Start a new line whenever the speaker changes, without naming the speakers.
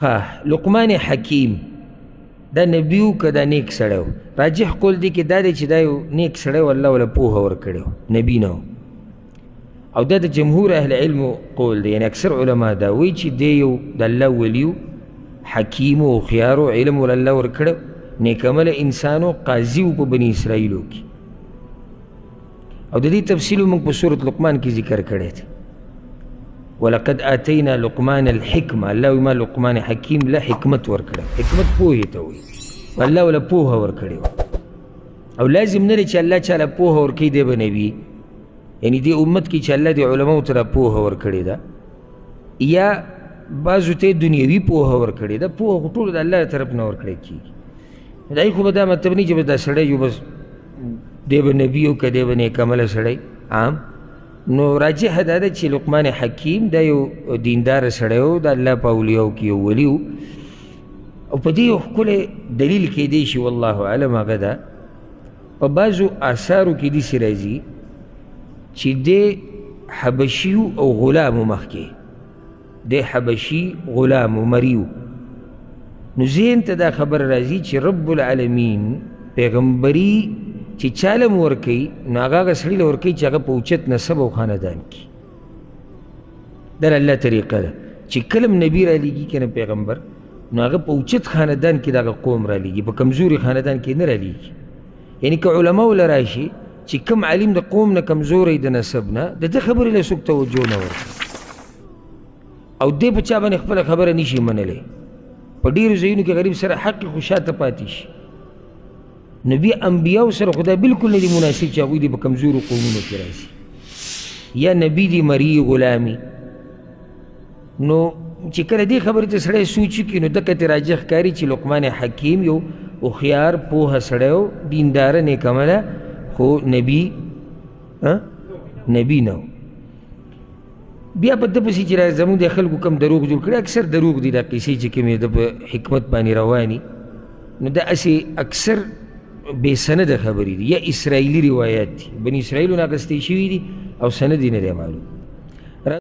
ها لقمان حکیم دا نبیو که دا نیک سړی راجح قول دی که دا دی چې دا یو نیک سړی و الله وله پوهه ورکړی نبی نه او دا د جمهور اهل علمو قول دی یعنی اکثر علما دا وی چې دی یو د الله ولیو حکیم و خیارو علم ول الله ورکړو نیک عمل انسانو قاضي و په بني اسرائیلو کې او د دې تفصیل موږ په سورة لقمان کې ذکر کړی دی ولقد آتینا لقمان الحکمه الله وی ما لقمان حکیم له حکمت ورکړه حکمت پوهې ته وایي الله وله پوهه ورکړې او لازم نه دی چې الله چاله پوهه ورکوي دی به نبي یعنی دې امت کې چې الله دې علماو ته پوهه ورکړې ده یا بعضو ته دنیوي پوهه ورکړې ده پوهه خو ټولو د الله طرف نه ورکړی کېږي د هغې خو به دا مطلب نه چې به دا سړی یو بس دی به نبي او که دی به نیک عمله سړی عام نو راجحه دا ده چې لقمان حکیم دا یو دینداره سړی و د الله په اولیاو کې یو ولي و او په دې یو ښکلی دلیل کیدی شي والله اعلم هغه ده په بعضو آثارو کې داسې راځي چې دی حبشي او غلام و مخکې دی حبشي غلام و مریو نو ذهن ته دا خبر راځي چې رب العالمین پیغمبري چې چاله م ورکوي نو هغه هغه سړي له ورکوي چې هغه په اوچت نسب او خاندان کې دا د الله طریقه ده چې کله م نبي رالیږي که نه پیغمبر نو هغه په اوچت خاندان کې د هغه قوم رالیږي په کمزوري خاندان کې نه رالیږي یعنی که علماو له راشي چې کم عالم د قوم نه کمزوری د نسب نه د ده خبرې له څوک توجه نه ورکوي او دی په چا باندې خپله خبره نشي منلی په ډېرو ځایونو کې غریب سره حق خو شاته پاتې شي نو بیا انبیاو سره خو دا بلکل نه دي مناسب چې هغوی دې په کمزورو قومونو کې راځي یا نبي دي مري غلامي نو چې کله دې خبرې ته سړی سوچ وکړي نو دکه ته راجح ښکاري چې لقمان حکیم یو هوښیار پوهه سړی و دینداره نیک عمله خو نبي نبي نه بیا په ده پسې چې زموږ د خلکو کم دروغ جوړ کړي اکثر دروغ دي دا قیسې چې کومې د په حکمت باندې رواني نو دا هسې اکثر بې سنده خبرې دي یا اسرائیلي روایات دي بني اسرائیلو نه اخیستې شوي دي او سند یې نه دی معلوم